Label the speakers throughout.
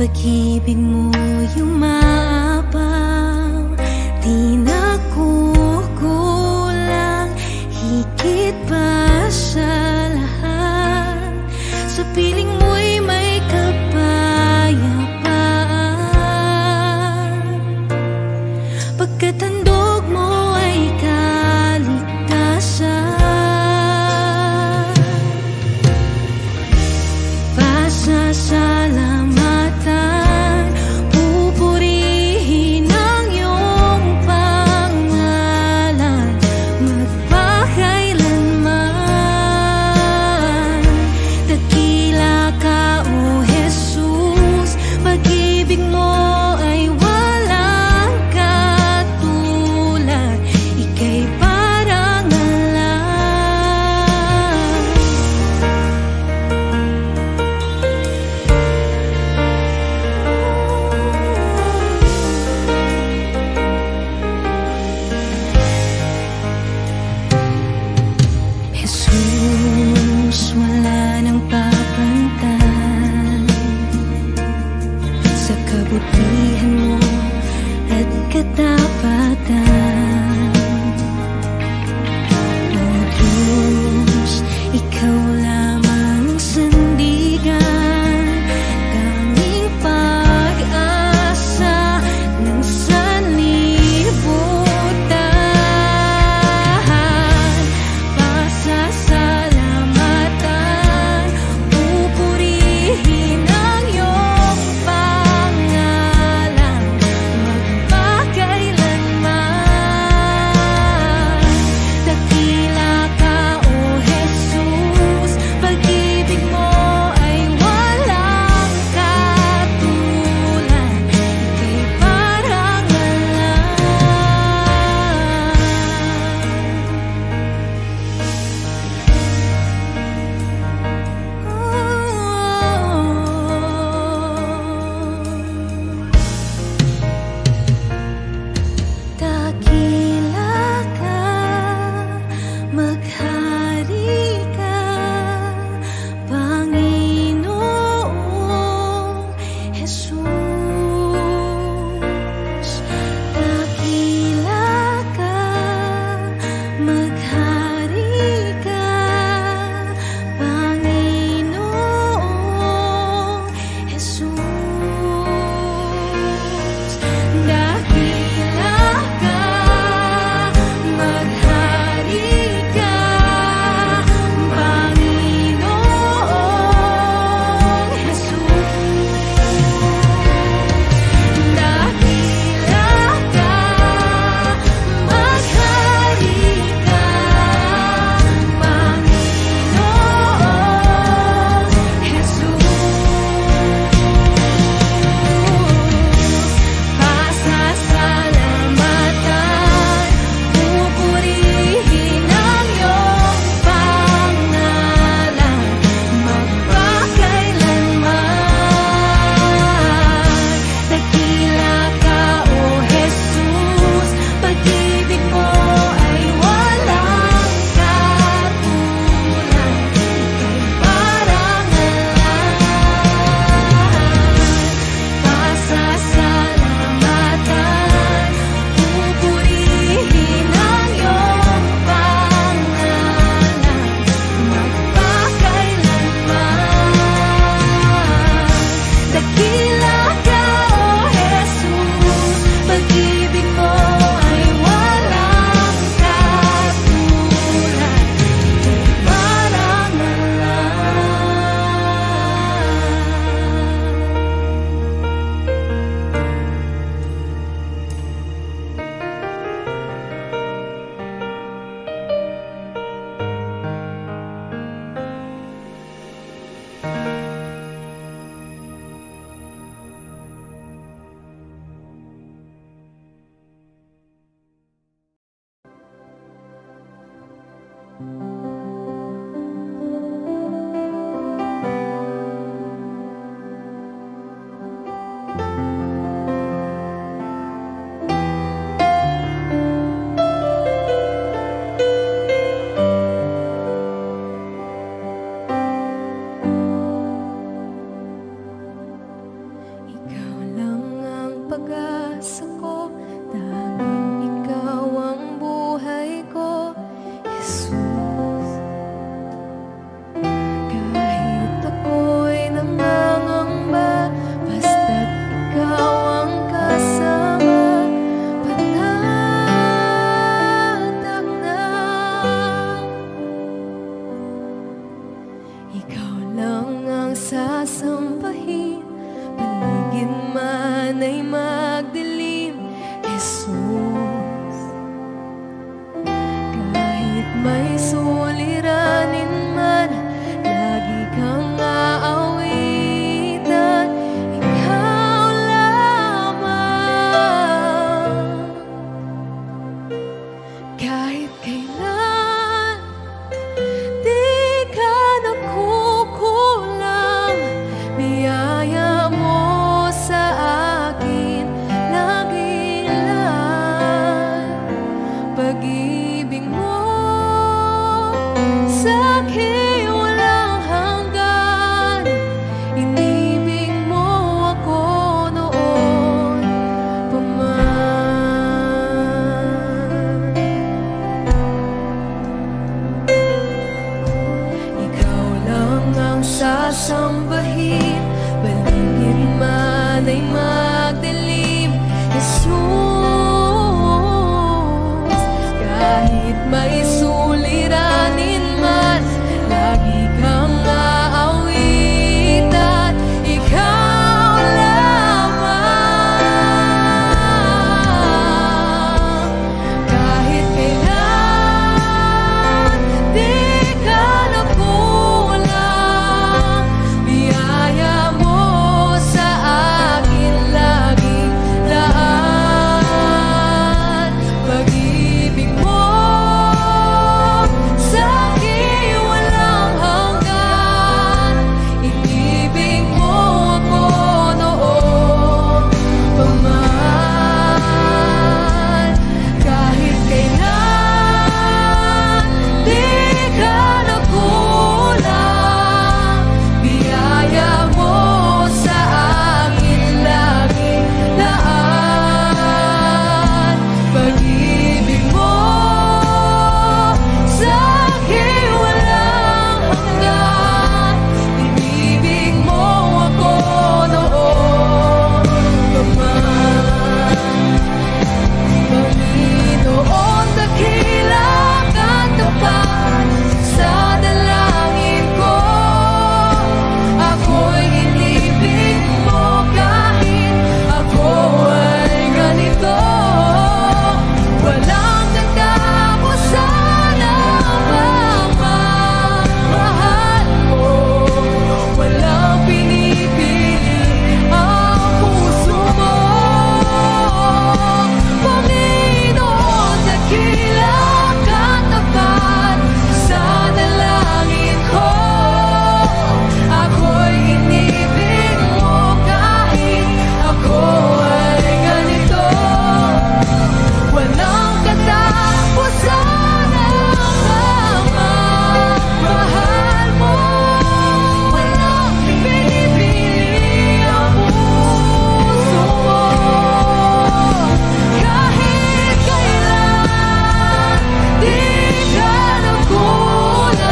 Speaker 1: pag-ibig mo yumabaw, di na kukulang, higit pa sa lahat. Sa piling mo'y may kapayapaan, pagkat handog mo ay kaligtasan. Pasasalamatan, pupurihin ang iyong pangalan magpakailanman. Dakila ikaw lang ang sasambahin, paligid man ay magdilim, Jesus. Kahit may suliranin man, lagi kang aawitan, ikaw lamang. Kahit kailan di ka nakukulang, biyaya mo sa akin lagi lang. Pag-ibig mo sa akin walang hanggan, inibig mo ako noon pa man. Ikaw lang ang sasambahin, paligid man ay magdilim, Jesus. Kahit may suliranin man, lagi kang aawitan, ikaw lamang. Kahit kailan di ka nakulang, biyaya mo sa akin lagi laan. Pag-ibig mo sa akin walang hanggan, inibig mo ako noon pa man. Kahit kailan di ka nakulang, biyaya mo sa akin lagi laan. Pag-ibig mo sa akin walang hanggan, inibig mo ako noon pa man. Panginoon, dakila at tapat sa dalangin ko, ako'y inibig mo kahit ako ay ganito. Walang katapusan ang pagmamahal mo, walang pinipili ang puso mo. Panginoon, dakila at tapat sa dalangin ko, ako'y inibig mo kahit ako ay ganito. Walang katapusan ang pagmamahal mo, walang pinipili ang puso mo. Kahit kailan di ka nakulang,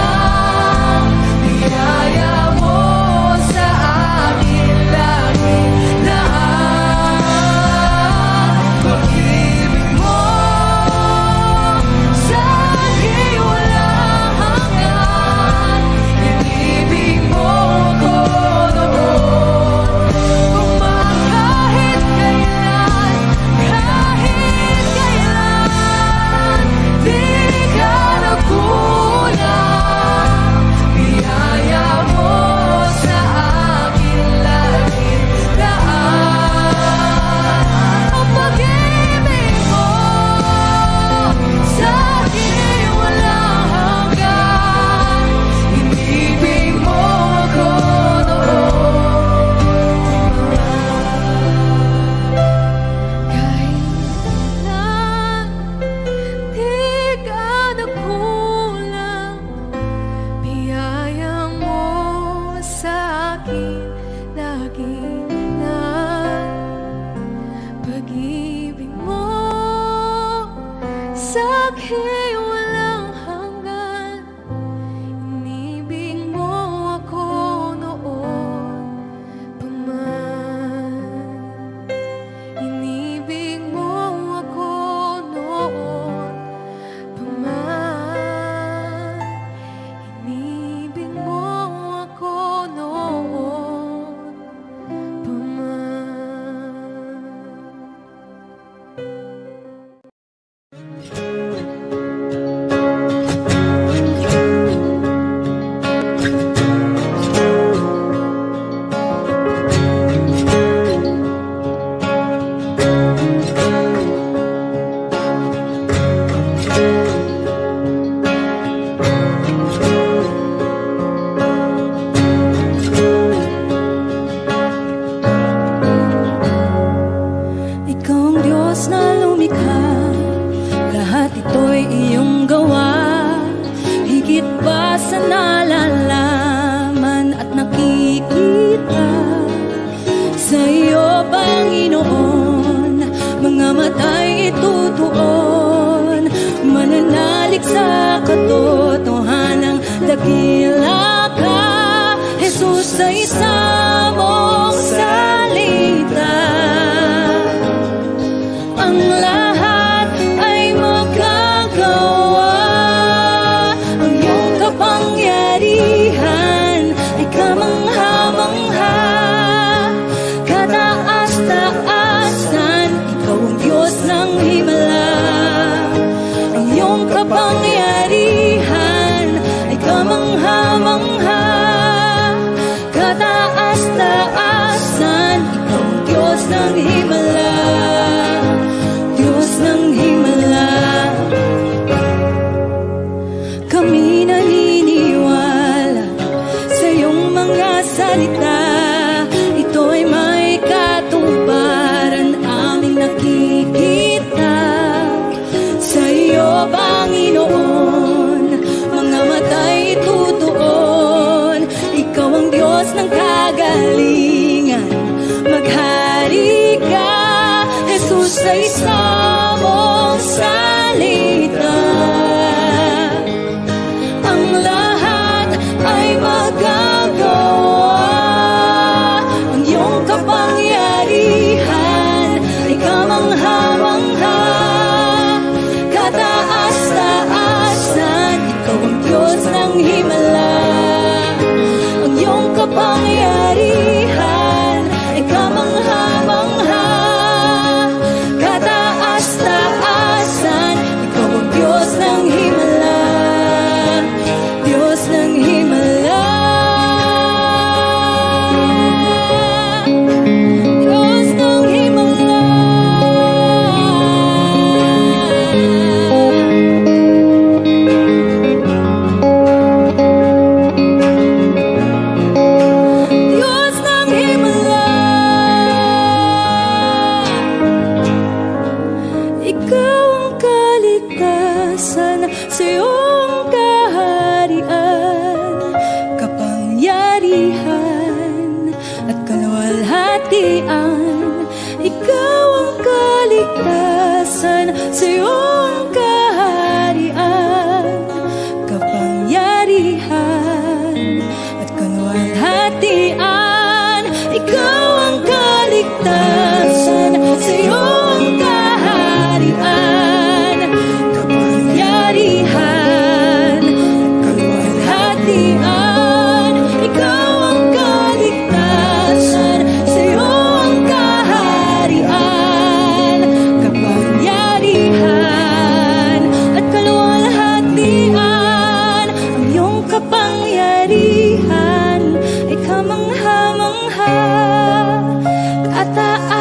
Speaker 1: biyaya mo sa akin lagi laan. Pag-ibig mo sa akin walang hanggan, inibig mo ako noon pa man. Kahit kailan di ka nakulang, biyaya mo sa akin lagi laan. Ang pag-ibig mo sa akin walang hanggan, inibig mo ako noon pa man. Kahit kailan di ka nakulang, biyaya mo sa akin lagi lang. Pag-ibig mo sa akin walang hanggan, inibig mo ako noon pa man. Inibig mo ako noon pa man. Inibig mo tutuon, mananalig sa katotohanang dakila ka, Jesus, sa isa mong salita. Ang lahat ay magagawa, ang iyong kapangyarihan ay kamangha-mangha. Kataas-taasan, ikaw ang Diyos ng himala. Ang iyong kapangyarihan ay kamangha-mangha. Kataas-taasan, ikaw ang Diyos ng himala. Diyos ng himala. Kami naniniwala sa iyong mga salita. Ito ay may katuparan aming nakikita. Sa iyo, Panginoon, mga mata'y tutuon. Ikaw ang Diyos ng kagalingan. Maghari ka, Jesus, sa isa mong salita. Ang lahat ay magagawa, ang iyong kapangyarihan ay kamangha-mangha. Kataas-taasan, ikaw ang Diyos ng himala. Ang iyong kapangyarihan ay kamangha-mangha. Kataas-taasan, ikaw ang Diyos ng himala. Diyos ng himala. Diyos ng himala. Diyos ng himala. Ikaw ang kaligtasan sa iyong kaharian, kapangyarihan at kaluwalhatian. Ikaw ang kaligtasan sa iyong kaharian, kapangyarihan at kaluwalhatian. Ikaw ang kaligtasan sa iyong kaharian, kapangyarihan at kaluwalhatian. Ikaw ang kaligtasan sa iyong kaharian, kapangyarihan at kaluwalhatian. Ang iyong kapangyarihan ay kamangha-mangha. Kataas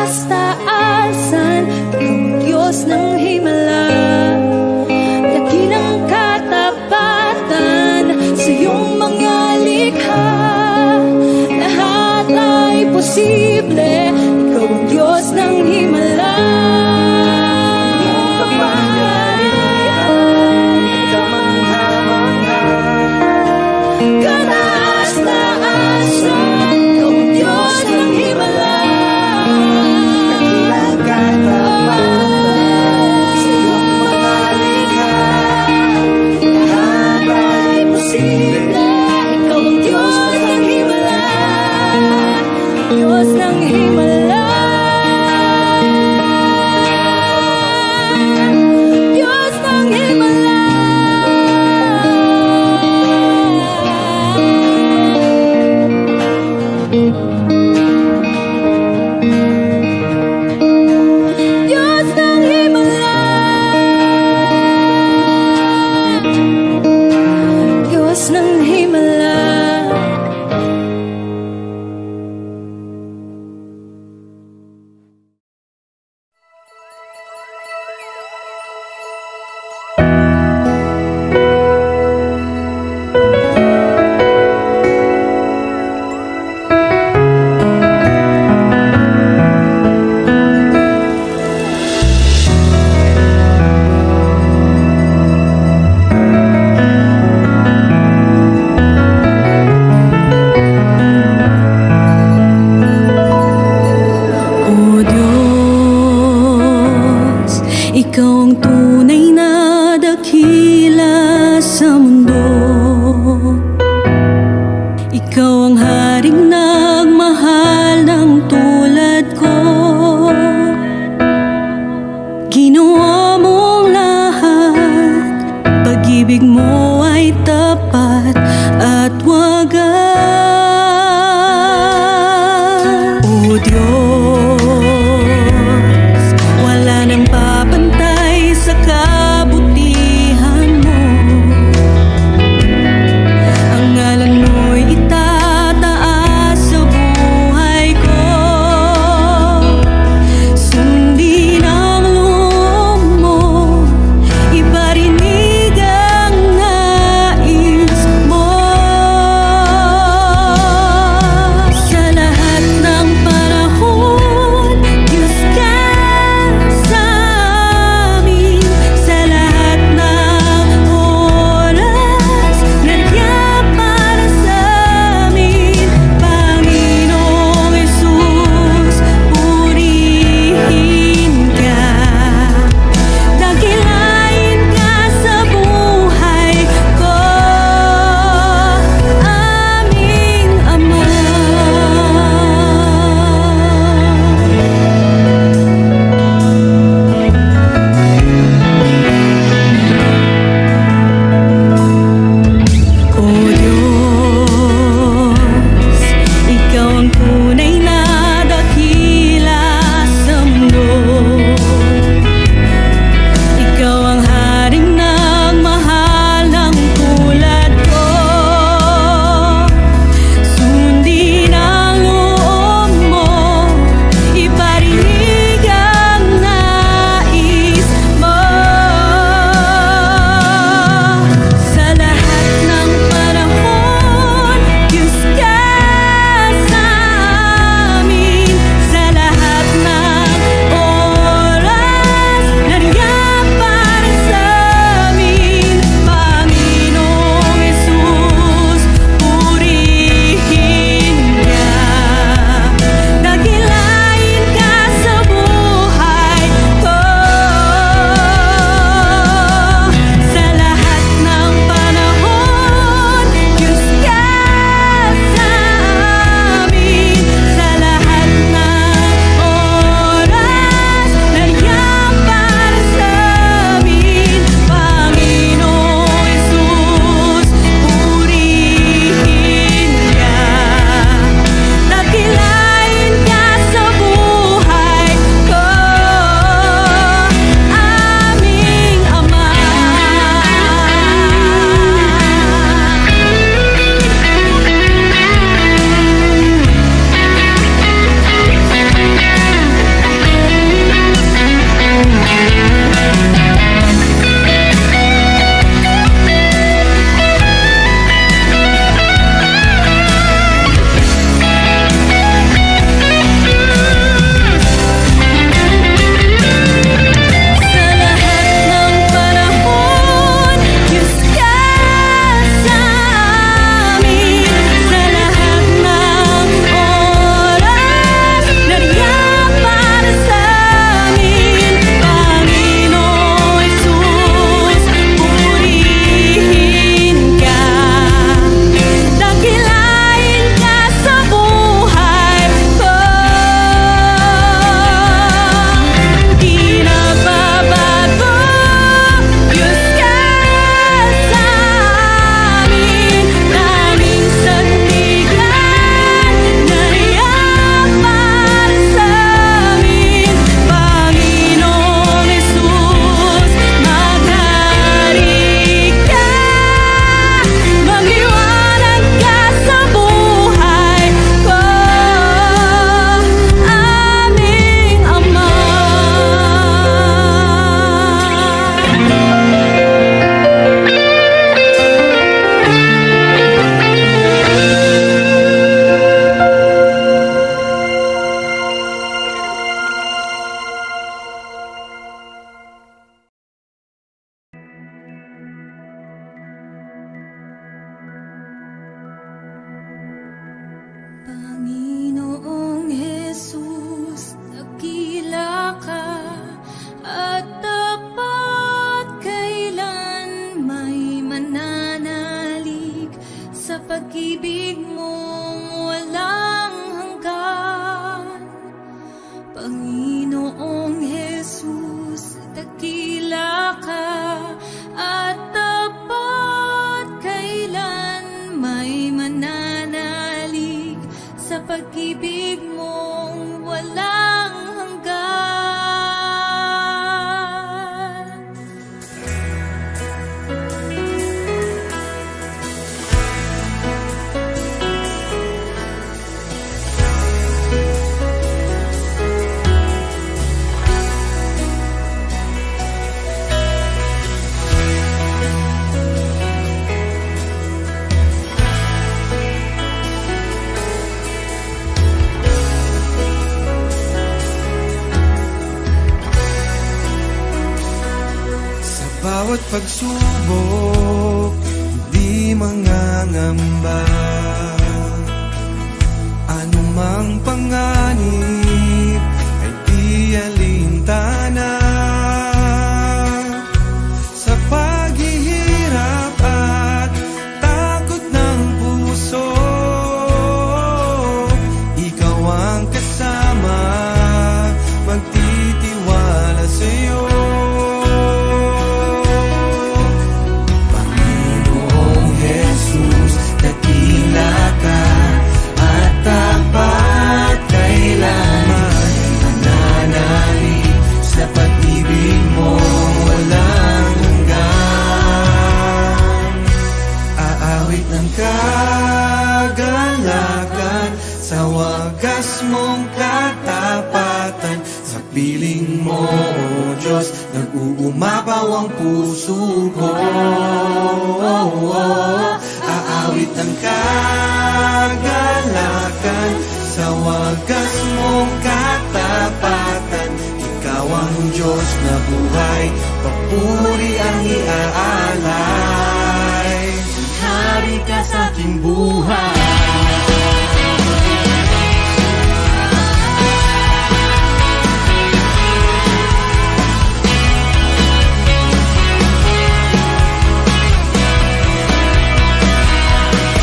Speaker 1: Ikaw ang haring nagmahal ng tulad ko. Ginawa mong lahat, pag-ibig mo ay tapat at wagas. O Diyos, wala nang papantay sa kabutihan mo. Ang ngalan mo'y itataas sa buhay ko. Sundin ang loob mo, iparinig ang nais mo. Sa lahat ng panahon, Diyos ka sa amin. Sa lahat ng oras, nandiyan para sa amin. Panginoong Jesus, purihin ka. Dakilain ka sa buhay ko, aming Ama. O Diyos, Ikaw ang tunay na dakila sa mundo. Ikaw ang haring nagmahal ng tulad ko. Sundin ang loob mo, iparinig ang nais mo. Sa lahat ng panahon, Diyos ka sa amin. Sa lahat ng oras, nandiyan para sa amin. Panginoong Jesus, purihin ka. Dakilain ka sa buhay ko. Sa lahat ng panahon, Diyos ka sa amin. Sa lahat ng oras, nandiyan para sa amin. Panginoong Jesus, purihin ka. Dakilain ka sa buhay ko, aming Ama. Sa lahat ng panahon, Diyos ka sa amin. Sa lahat ng oras, nandiyan para sa amin. Panginoong Jesus, purihin ka. Dakilain ka sa buhay ko. Di nagbabago, Diyos ka sa amin. Tanging sandigan, nandiyan para sa amin. Panginoong Jesus, maghari ka. Magliwanag ka sa buhay ko, aming Ama. Panginoong Jesus, dakila ka at tapat, kailan may mananalig sa pag-ibig mo.
Speaker 2: bawat pagsubok, di mangangamba. Anumang panganib ay di alintana. Sa paghihirap at takot ng puso, ikaw ang kasama, magtitiwala sa'yo. Kagalakan sa wagas mong katapatan, sa piling mo, O Diyos, nag-uumapaw ang puso ko. Aawit ng kagalakan sa wagas mong katapatan, ikaw ang Diyos na buhay, papuri ang iaalay. Hari ka sa aking buhay.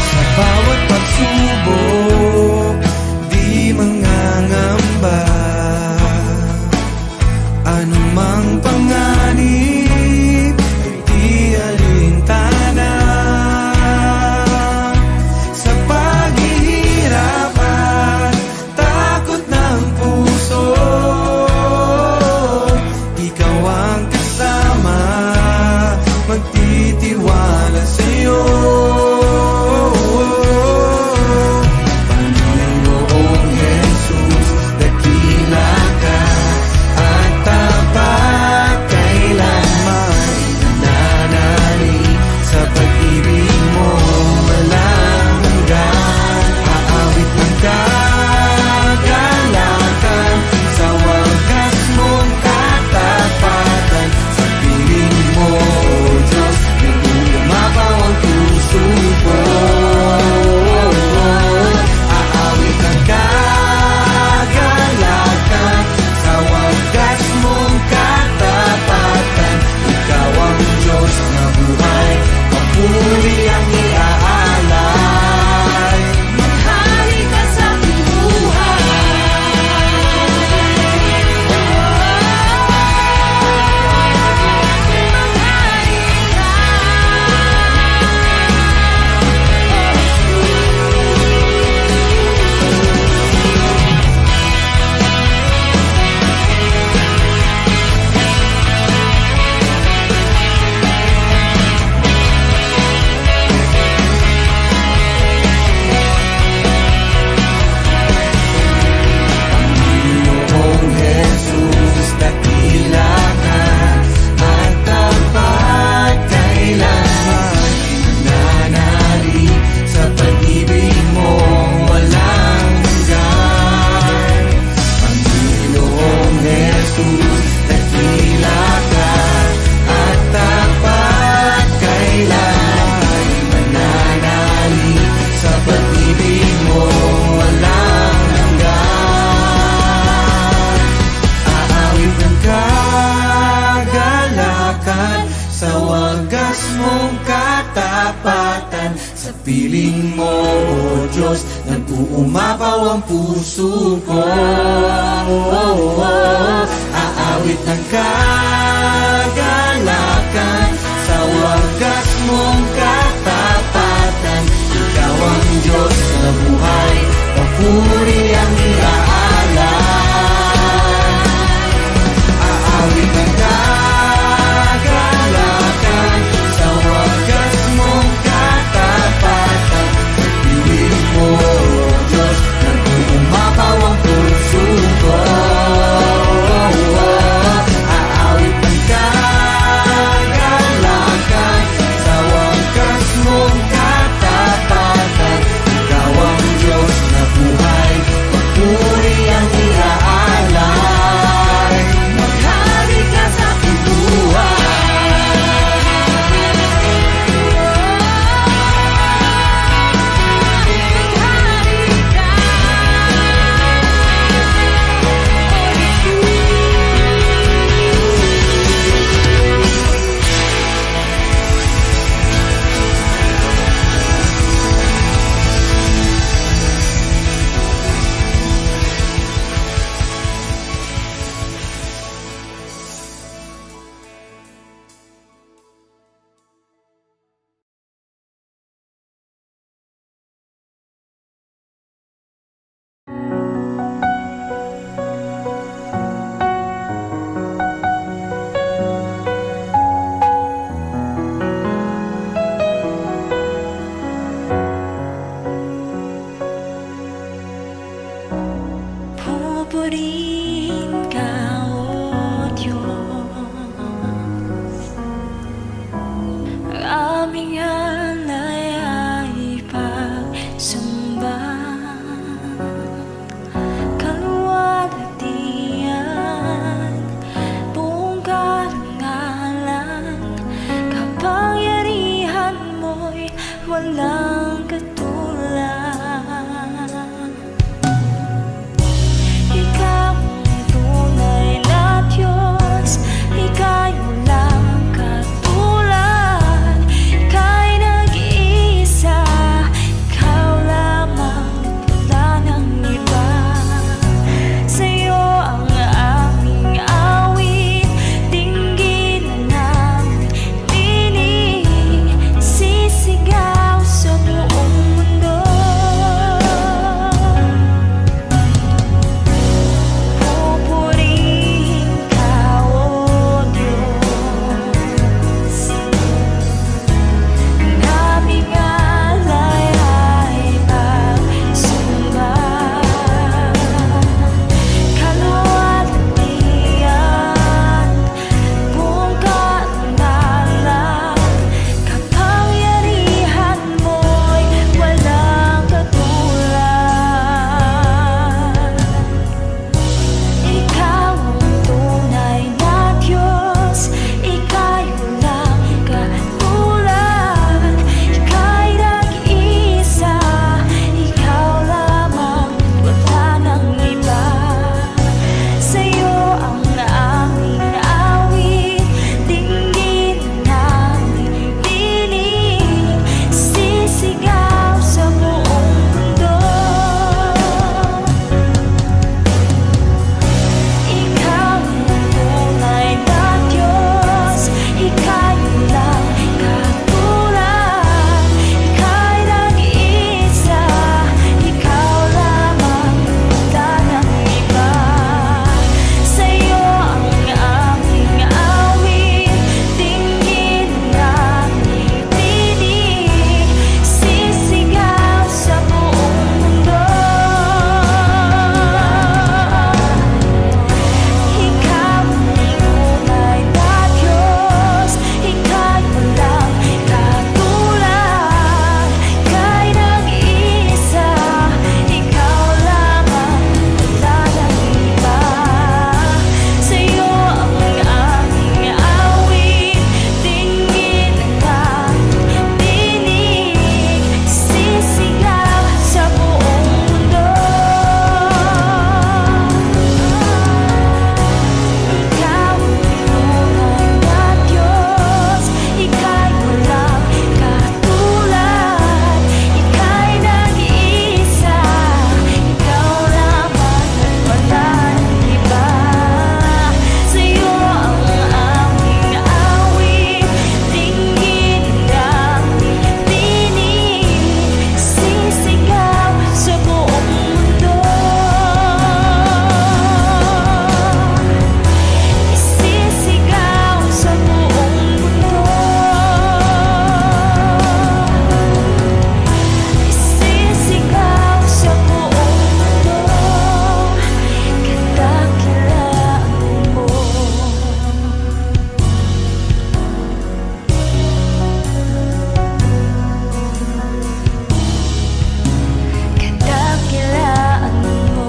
Speaker 2: Sa bawat pagsubok, di mangangamba. Anumang panganib, di alintana. Magtitiwala sa'yo, Panginoong Jesus, dakila ka at tapat, kailanman nananalig sa pag-ibig mo, walang hanggan. Aawit ng kagalakan sa wagas mong katapatan, sa piling mo, ang puso ko. Aawit ng kagalakan sa wagas mong katapatan, ikaw ang Diyos na buhay, papuri ang iaalay. Maghari ka sa aking buhay. Sa wagas mong katapatan, sa piling mo, O Diyos, nag-uumapaw ang puso ko. Aawit ng kagalakan sa wagas mong katapatan, ikaw ang Diyos na buhay, papuri ang iaalay. Aawit ng kagalakan sa wagas mong katapatan, sa piling mo, O Diyos, nag-uumapaw ang puso ko. Aawit ng kagalakan sa wagas mong katapatan, ikaw ang Diyos na buhay,
Speaker 1: Pupurihin ka, O Diyos. Ang aming alay ay pagsamba, kaluwalhatian, buong karangalan, kapangyarihan mo'y walang katulad. Ikaw ang tunay na Diyos, ika'y walang katulad. Ika'y nag-iisa, ikaw lamang, wala nang iba. Sa'yo ang aming awit, dinggin na namin tinig, sisigaw sa buong mundo. Pupurihin ka, O Diyos. Ang aming alay ay pagsamba, kaluwalhatian, buong karangalan, kapangyarihan mo'y walang katulad. Ikaw ang tunay na Diyos, ika'y walang katulad. Ika'y nag-iisa, ikaw lamang, wala nang iba. Sa'yo ang aming awit, dinggin namin tinig, sisigaw sa buong mundo. Ikaw ang tunay na Diyos, ika'y walang katulad. Ika'y nag-iisa, ikaw lamang, wala nang iba. Sa'yo ang aming awit, dinggin namin tinig, sisigaw sa buong mundo. Ikaw ang tunay na Diyos, ika'y walang katulad. Ika'y nag-iisa, ikaw lamang, wala nang iba. Sa'yo ang aming awit, dinggin namin tinig, sisigaw sa buong mundo. Ikaw ang tunay na Diyos, ika'y walang katulad. Ika'y nag-iisa, ikaw lamang, wala nang iba. Sa'yo ang aming awit, dinggin namin tinig, sisigaw sa buong mundo. Isisigaw sa buong mundo. Isisigaw sa buong mundo. Kadakilaan mo. Kadakilaan mo.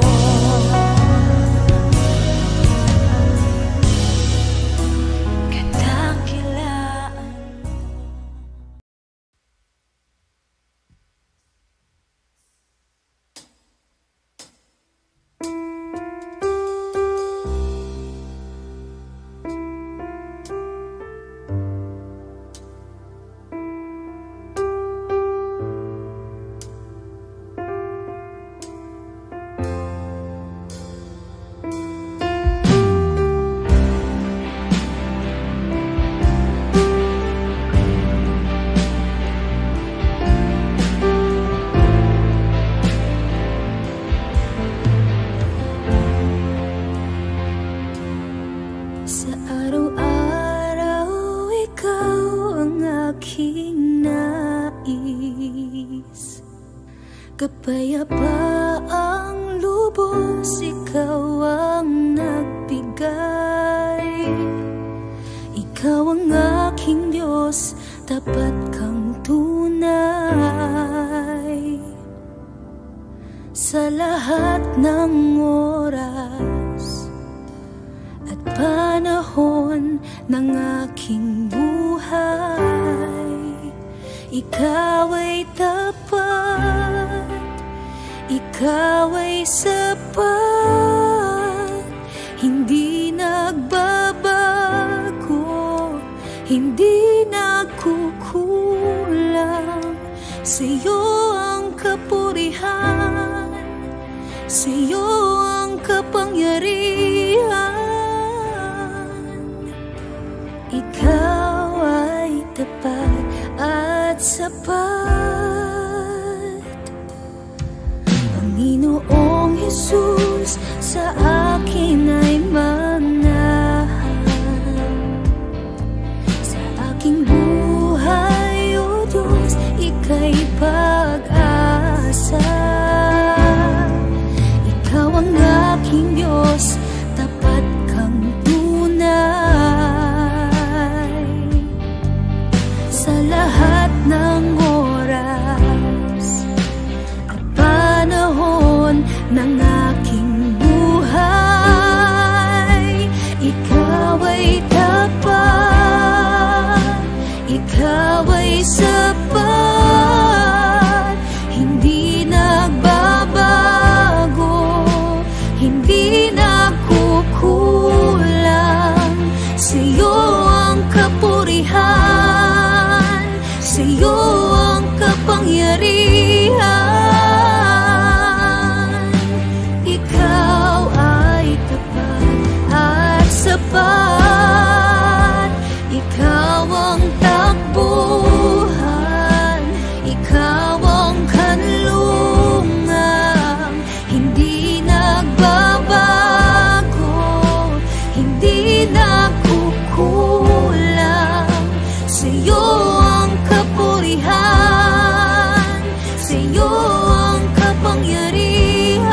Speaker 1: Kadakilaan mo. Sa araw-araw, ikaw ang aking nais. Kapayapaang lubos, ikaw tapat kang tunay sa lahat ng oras at panahon ng aking buhay. Ikaw ay tapat, ikaw ay sapat, hindi nagbabago, hindi nagkukulang. Sa'yo ang kapurihan, sa'yo ang kapangyarihan. Ikaw ay tapat at sapat. Panginoong Jesus, sa akin ay manahan. Sa aking buhay, O Diyos, ika'y pag-asa. Ikaw ang aking Diyos, tapat kang tunay sa lahat ng oras at panahon ng aking buhay. Ikaw ay tapat, ikaw ay sapat, hindi nagbabago, hindi nagkukulang. Sa'yo ang kapurihan, sa'yo ang kapangyarihan. Ikaw ay tapat at sapat, ikaw ang takbuhan, ikaw ang kanlungan, hindi nagbabago, hindi nagkukulang. Sa'yo ang kapurihan, sa'yo ang kapangyarihan.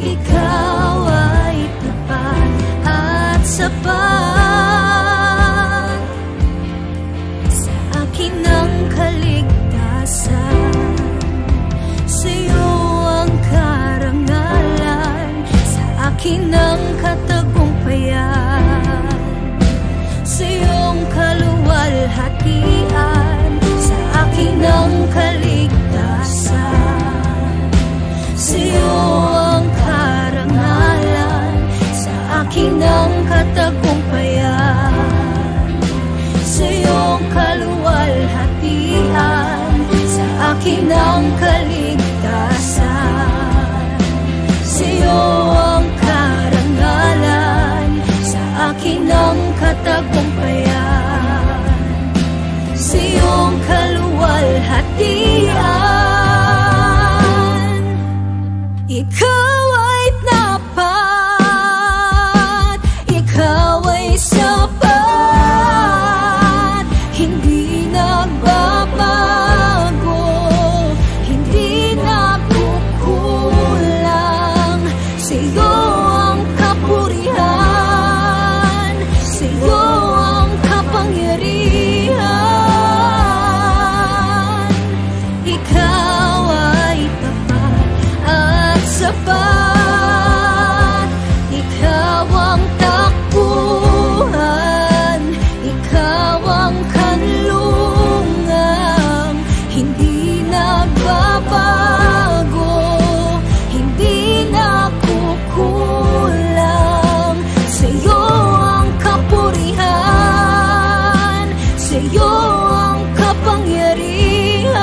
Speaker 1: Ikaw ay tapat at sapat, sa akin ang kaligtasan, sa'yo ang karangalan, sa akin ang katagumpayan, sa'yong kaluwalhatian, sa akin ang kaligtasan, sa'yo ang karangalan, sa akin ang katagumpayan, sa'yong kaluwalhatian, sa akin ang kaligtasan, sa'yo ang karangalan, sa akin ang katagumpayan, sa'yong kaluwalhatian. Ikaw ay tapat, ikaw ay sapat, hindi nagbabago, hindi nagkukulang. Sa'yo ang kapurihan, sa'yo ang kapangyarihan. Ikaw ay tapat at sapat, ikaw ang takbuhan, ikaw ang kanlungan, hindi nagbabago, hindi nagkukulang. Sa'yo ang kapurihan, sa'yo ang kapangyarihan.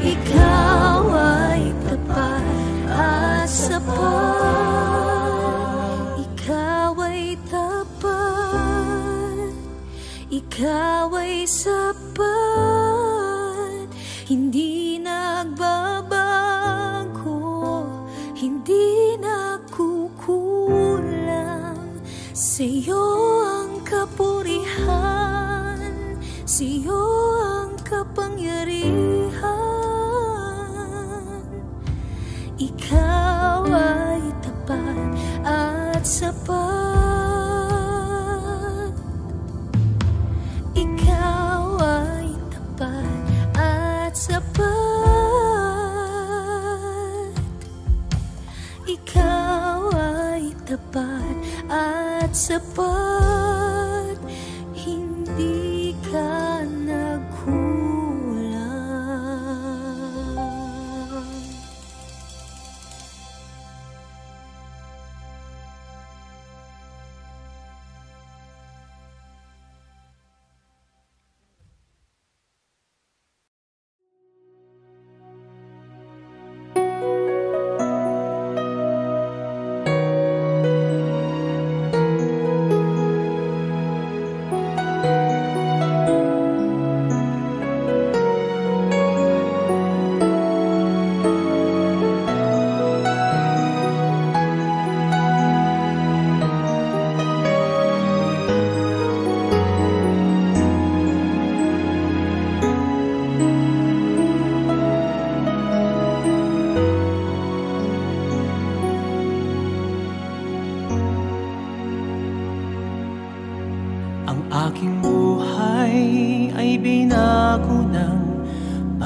Speaker 1: Ikaw ay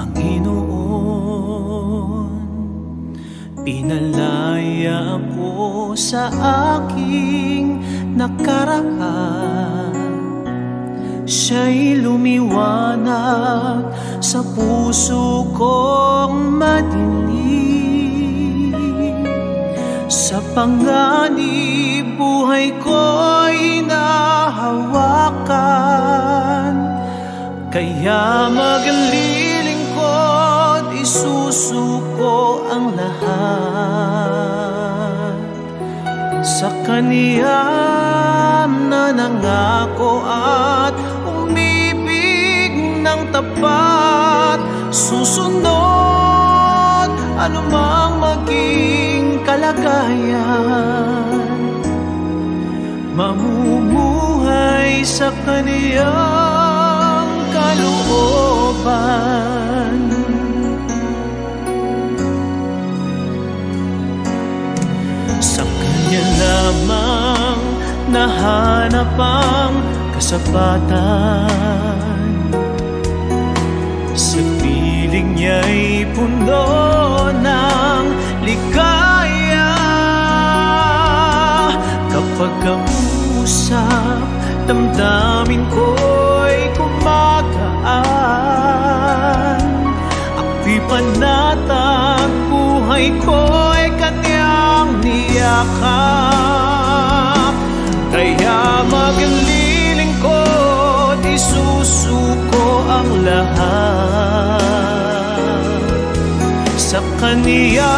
Speaker 3: Panginoon. Pinalaya ako sa aking nakaraan, siya'y lumiwanag sa puso kong madilim. Sa panganib buhay ko'y nahawakan, kaya maglilingkod, isusuko ang lahat sa Kaniya na nangako at umibig ng tapat. Susunod anumang maging kalagayan, mamumuhay sa Kaniyang kalooban. Sa Kanya lamang nahanap ang kasapatan, sa piling niya'y puno ng ligaya. Kapag kausap, damdamin ko'y kumagaan. Ako'y panatag, buhay ko'y Kanyang niyakap. Kaya maglilingkod, isusuko ang lahat sa Kaniya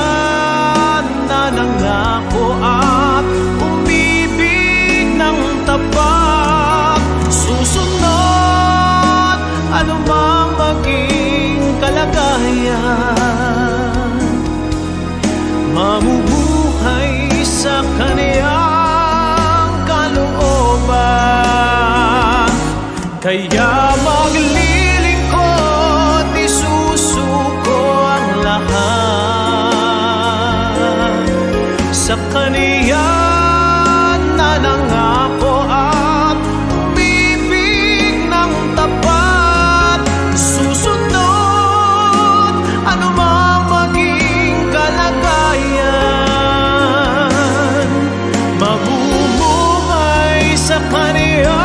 Speaker 3: na nangako at umibig ng tapat. Susunod anumang maging kalagayan, mamumuhay sa Kaniyang kalooban. Kaya maglilingkod, isusuko ang lahat sa Kaniya na nangako at umibig ng tapat. Susunod anumang maging kalagayan, mamumuhay sa Kaniya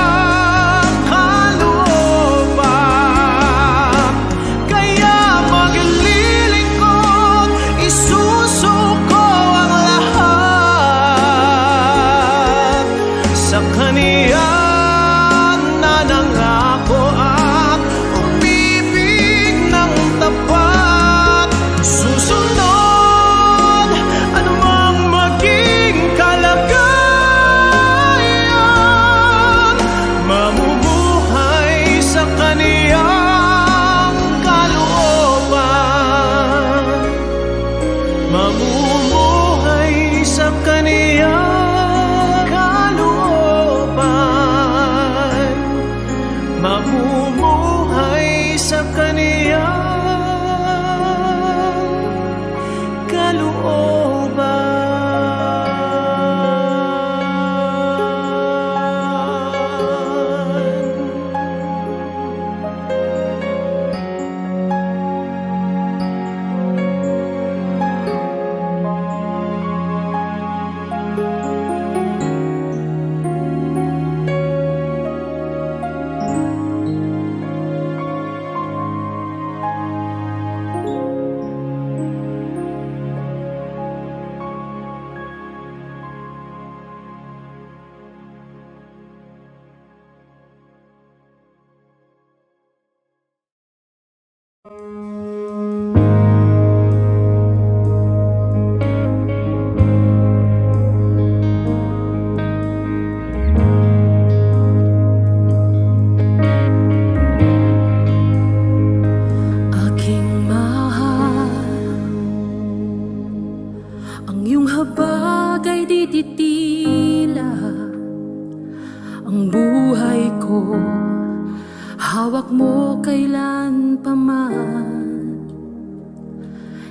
Speaker 1: hawak mo kailan pa man.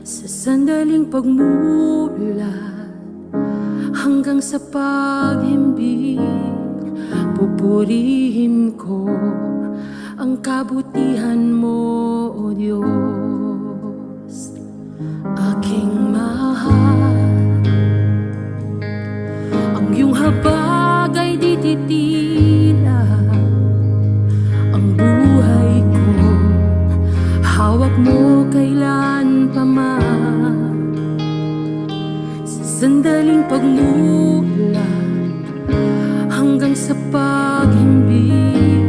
Speaker 1: Sa sandaling pagmulat hanggang sa paghimbing, pupurihin ko ang kabutihan mo, O Diyos. hawak mo kailan pa man. Sa sandaling pagmula hanggang sa pag-ibig,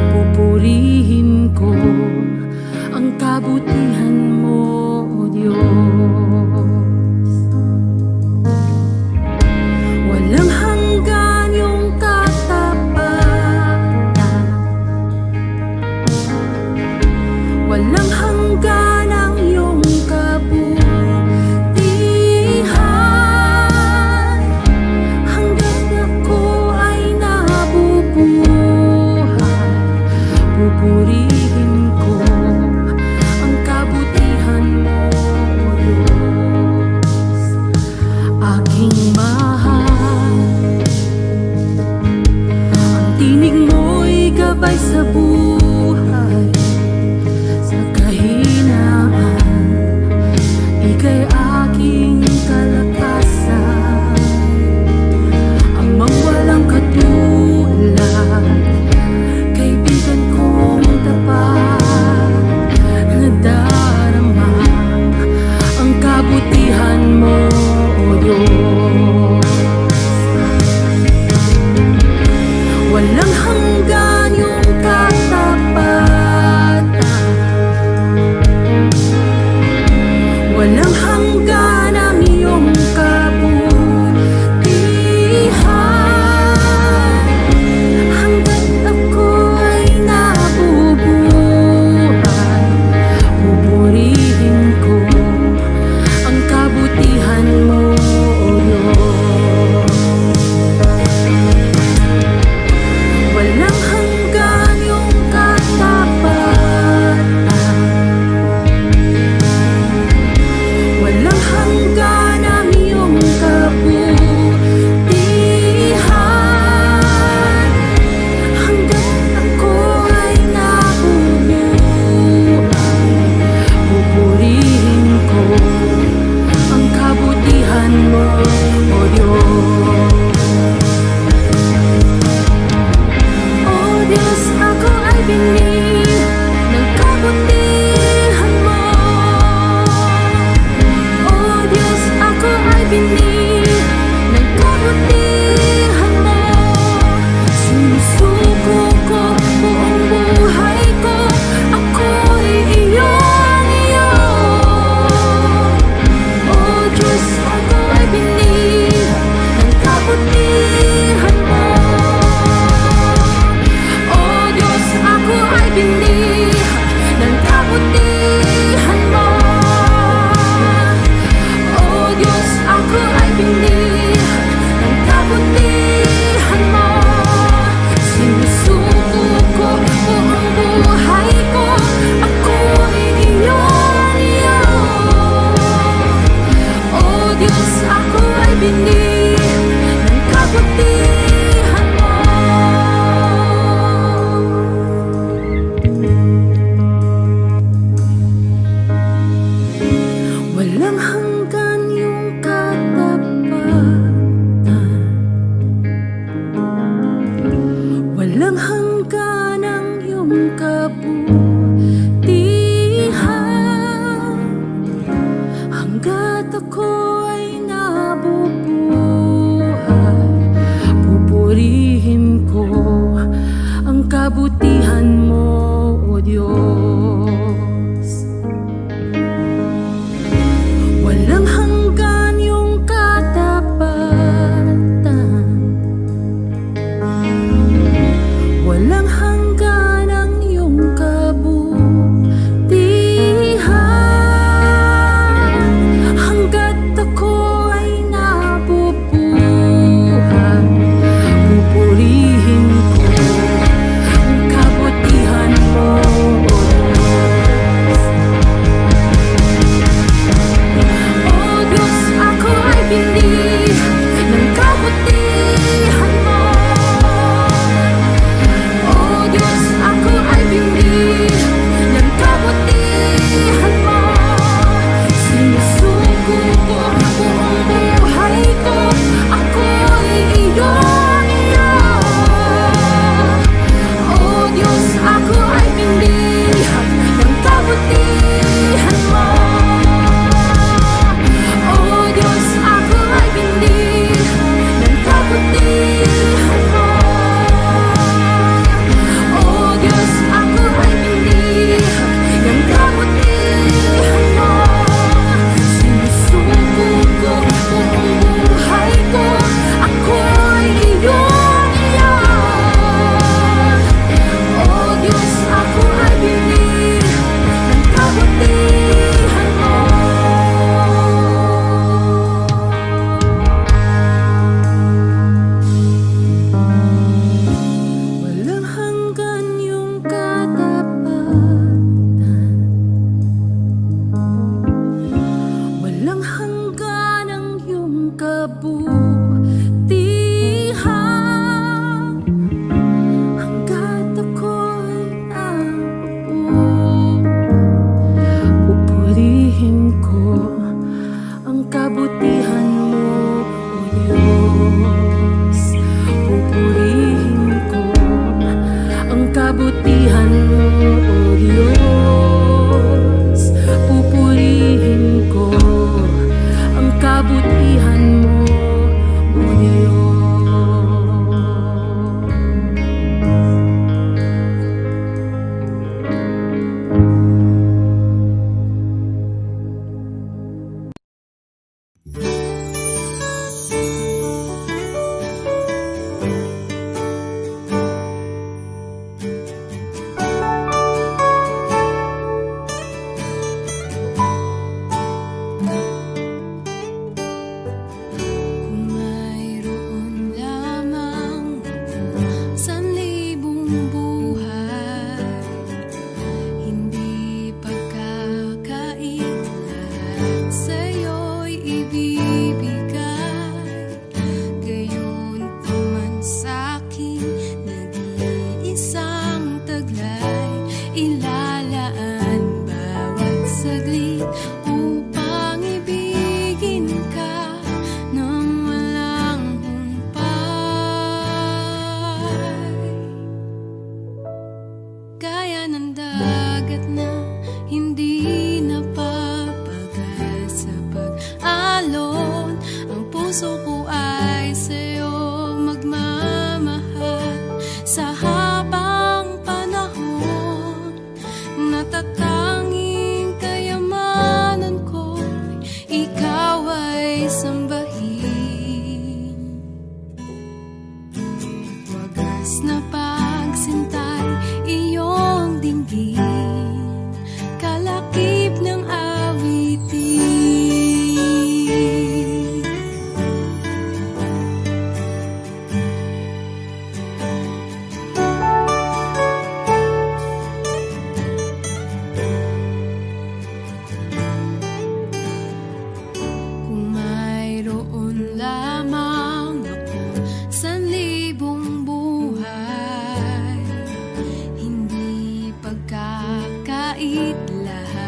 Speaker 1: pupurihin ko ang kabutihan mo, O Diyos. Walang hanggan yung katapatan, walang hanggan ang iyong kabutihan. Hanggang ako ay nabubuhay, pupurihin ko ang kabutihan mo, O Diyos. Aking mahal, ang tinig mo'y gabay sa buhay, sa kahinaan.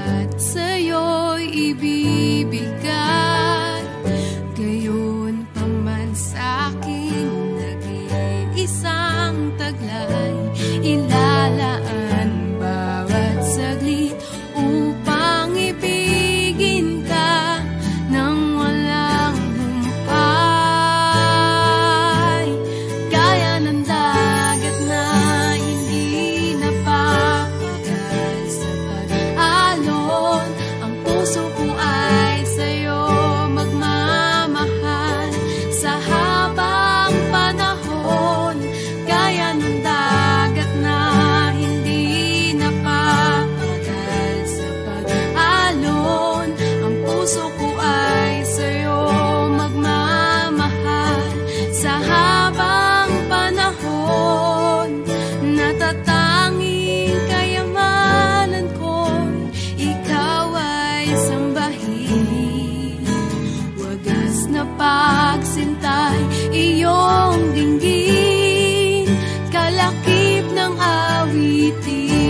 Speaker 1: at sa'yo'y ibibigay. Gayon pa man sa'king nag-iisang taglay, ilalaan bawat saglit upang ibigin ka ng walang humpay. Gaya ng dagat na hindi napapagal sa pag-alon, ang puso ko ay sa'yo magmamahal sa habang panahon. Gaya ng dagat na hindi napapagal sa pag-alon, ang puso ko ay sa'yo magmamahal sa habang panahon. Natatanging kayamanan ko'y ikaw ay sambahin. Wagas na pagsintay iyong dinggin, kalakip ng awitin.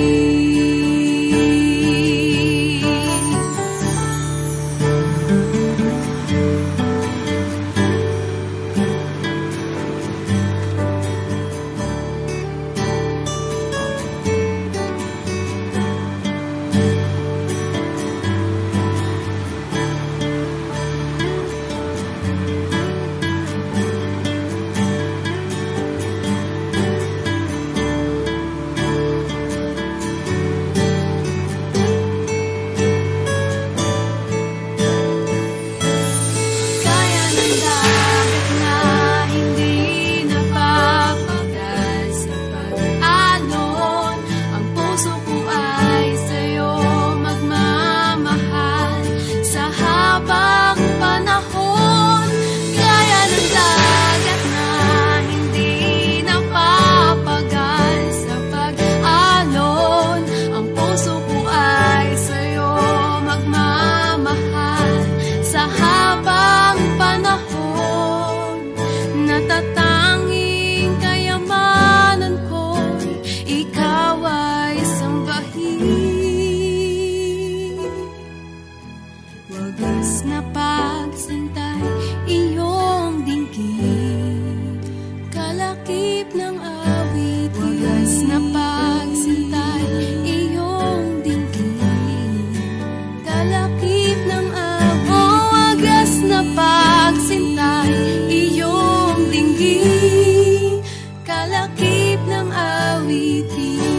Speaker 1: Gaya ng dagat na hindi napapagal sa pag-alon, ang puso ko ay sa'yo magmamahal sa habang panahon. Gaya ng dagat na hindi napapagal sa pag-alon, ang puso ko ay sa'yo magmamahal sa habang panahon. Natatanging kayamanan ko'y ikaw ay sambahin. Wagas na pagsintay iyong dinggin, kalakip ng awitin. Wagas na pagsintay iyong dinggin, kalakip ng awitin. Wagas na pagsintay iyong dinggin, kalakip ng awitin.